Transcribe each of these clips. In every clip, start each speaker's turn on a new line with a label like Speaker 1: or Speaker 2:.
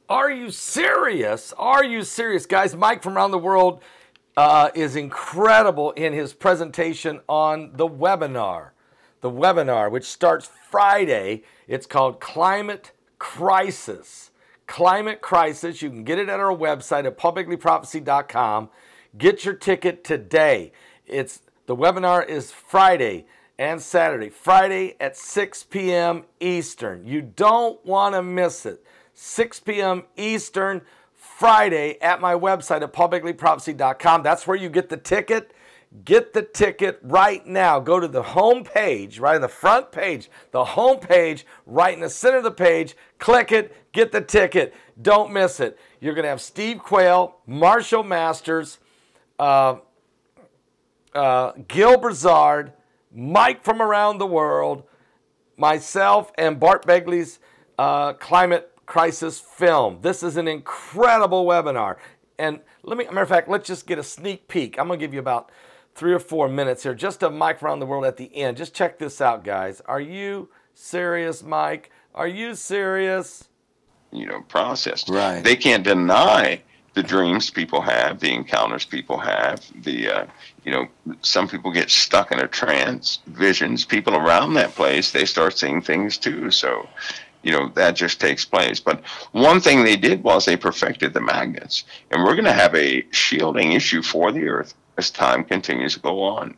Speaker 1: Are you serious? Are you serious? Guys, Mike from around the world is incredible in his presentation on the webinar. The webinar, which starts Friday. It's called Climate Crisis. Climate Crisis. You can get it at our website at publiclyprophecy.com. Get your ticket today. The webinar is Friday and Saturday. Friday at 6 p.m. Eastern. You don't want to miss it. 6 p.m. Eastern, Friday at my website at publiclyprophecy.com. That's where you get the ticket. Get the ticket right now. Go to the home page, right on the front page, the home page, right in the center of the page. Click it. Get the ticket. Don't miss it. You're going to have Steve Quayle, Marshall Masters, Gil Brazard, Mike from around the world, myself, and Bart Begley's Climate Crisis film. This is an incredible webinar. And matter of fact, let's just get a sneak peek. I'm going to give you about 3 or 4 minutes here, just a Mike from around the world at the end. Just check this out, guys. Are you serious, Mike? Are you serious?
Speaker 2: Processed.
Speaker 1: Right.
Speaker 2: They can't deny the dreams people have, the encounters people have, some people get stuck in a trance, visions. People around that place, they start seeing things too. So, that just takes place. But one thing they did was they perfected the magnets. And we're going to have a shielding issue for the Earth as time continues to go on.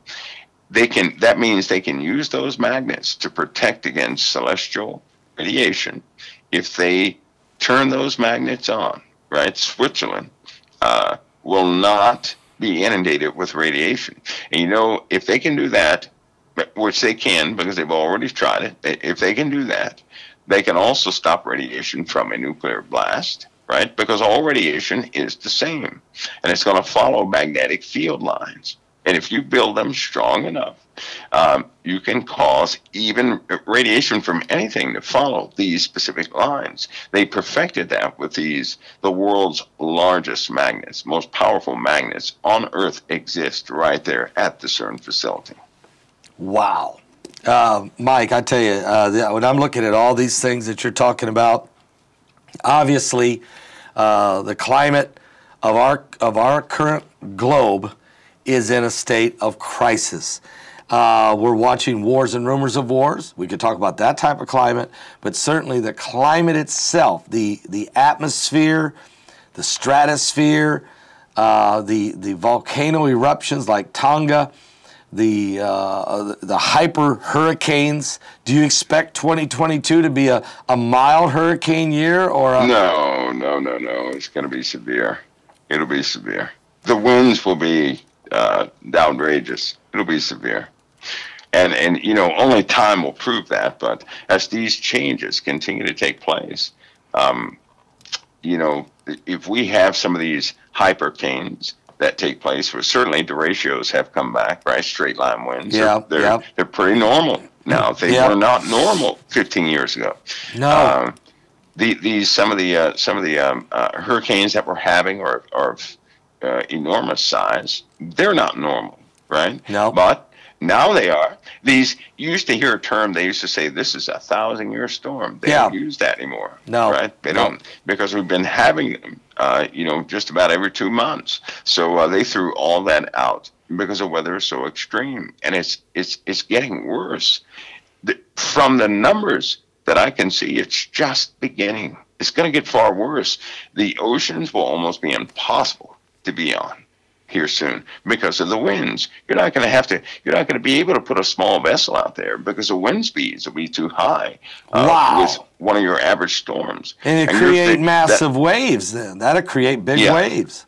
Speaker 2: That means they can use those magnets to protect against celestial radiation. If they turn those magnets on, right, Switzerland will not be inundated with radiation. And if they can do that, which they can because they've already tried it, if they can do that, they can also stop radiation from a nuclear blast, right? Because all radiation is the same, and it's going to follow magnetic field lines. And if you build them strong enough, you can cause even radiation from anything to follow these specific lines. They perfected that with the world's largest magnets, most powerful magnets on Earth exist right there at the CERN facility.
Speaker 1: Wow. Mike, I tell you, when I'm looking at all these things that you're talking about, obviously the climate of our current globe is in a state of crisis. We're watching wars and rumors of wars. We could talk about that type of climate, but certainly the climate itself, the atmosphere, the stratosphere, the volcano eruptions like Tonga, the hyper hurricanes. Do you expect 2022 to be a mild hurricane year or a...
Speaker 2: No. It's going to be severe. It'll be severe. The winds will be outrageous. It'll be severe. And only time will prove that. But as these changes continue to take place, if we have some of these hypercanes that take place, where certainly the ratios have come back, right? Straight line winds. They're pretty normal now. They were not normal 15 years ago.
Speaker 1: No.
Speaker 2: Some of the hurricanes that we're having are of enormous size. They're not normal, right?
Speaker 1: No.
Speaker 2: But now they are. You used to hear a term, they used to say, this is a 1,000-year storm. They don't use that anymore.
Speaker 1: No.
Speaker 2: Right? They don't, because we've been having them, just about every 2 months. So they threw all that out because the weather is so extreme. And it's getting worse. From the numbers that I can see, it's just beginning. It's going to get far worse. The oceans will almost be impossible to be on here soon because of the winds. You're not going to be able to put a small vessel out there because the wind speeds will be too high with one of your average storms.
Speaker 1: And create massive waves then. That'll create big waves.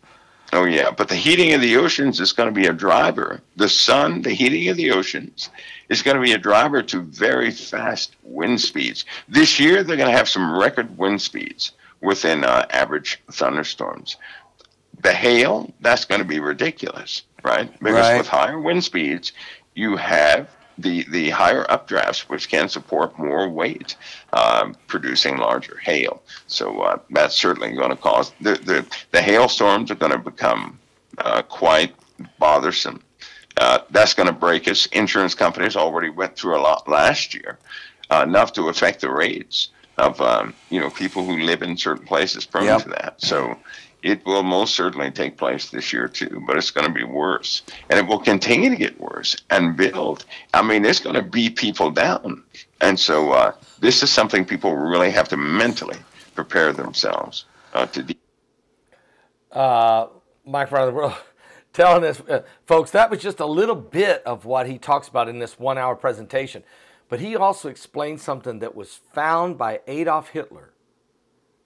Speaker 2: Oh, yeah. But the heating of the oceans is going to be a driver. The sun, the heating of the oceans is going to be a driver to very fast wind speeds. This year, they're going to have some record wind speeds within average thunderstorms. The hail, that's going to be ridiculous, right? Because with higher wind speeds, you have the higher updrafts, which can support more weight, producing larger hail. So that's certainly going to cause the hailstorms are going to become quite bothersome. That's going to break us. Insurance companies already went through a lot last year, enough to affect the rates. of people who live in certain places prone
Speaker 1: Yep.
Speaker 2: to that. So it will most certainly take place this year too, but it's going to be worse, and it will continue to get worse and build. I mean, it's going to beat people down, and so this is something people really have to mentally prepare themselves to deal.
Speaker 1: Mike from around the world telling us, folks, that was just a little bit of what he talks about in this 1 hour presentation. But he also explained something that was found by Adolf Hitler,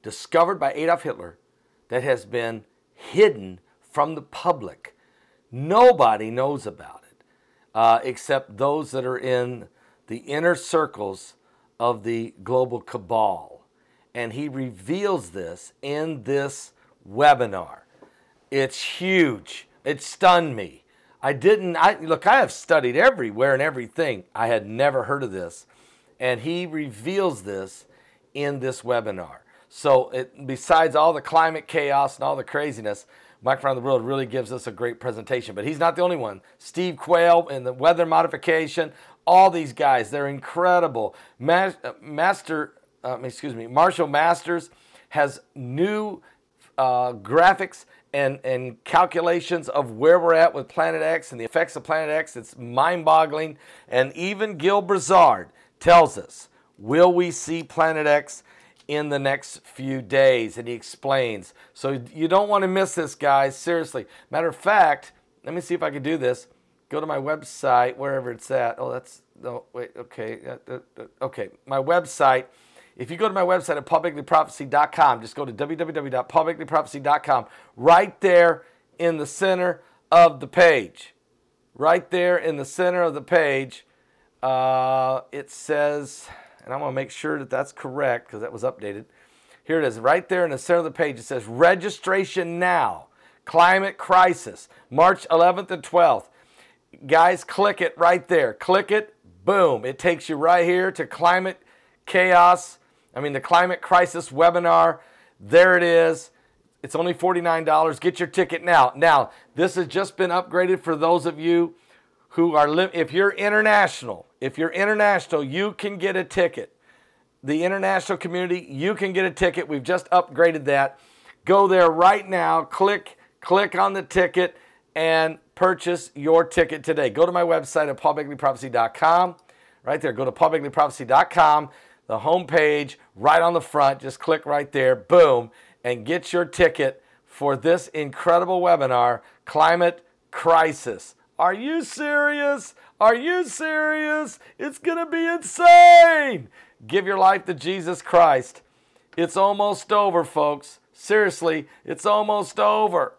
Speaker 1: discovered by Adolf Hitler, that has been hidden from the public. Nobody knows about it except those that are in the inner circles of the global cabal. And he reveals this in this webinar. It's huge. It stunned me. I have studied everywhere and everything. I had never heard of this. And he reveals this in this webinar. So besides all the climate chaos and all the craziness, Mike Around the World really gives us a great presentation. But he's not the only one. Steve Quayle in the weather modification, all these guys, they're incredible. Marshall Masters has new graphics and calculations of where we're at with Planet X and the effects of Planet X. It's mind-boggling. And even Gil Brazard tells us, will we see Planet X in the next few days? And he explains. So you don't want to miss this, guys. Seriously. Matter of fact, let me see if I can do this. Go to my website, wherever it's at. Okay, my website. If you go to my website at publiclyprophecy.com, just go to www.publiclyprophecy.com. Right there in the center of the page. Right there in the center of the page, it says, and I'm going to make sure that that's correct because that was updated. Here it is. Right there in the center of the page, it says registration now. Climate crisis, March 11th and 12th. Guys, click it right there. Click it. Boom. It takes you right here to the Climate Crisis webinar. There it is. It's only $49. Get your ticket now. Now, this has just been upgraded for those of you who are, if you're international, you can get a ticket. The international community, you can get a ticket. We've just upgraded that. Go there right now. Click on the ticket and purchase your ticket today. Go to my website at publiclyprophecy.com. Right there. Go to publiclyprophecy.com. The homepage right on the front. Just click right there. Boom. And get your ticket for this incredible webinar, Climate Crisis. Are you serious? Are you serious? It's going to be insane. Give your life to Jesus Christ. It's almost over, folks. Seriously, it's almost over.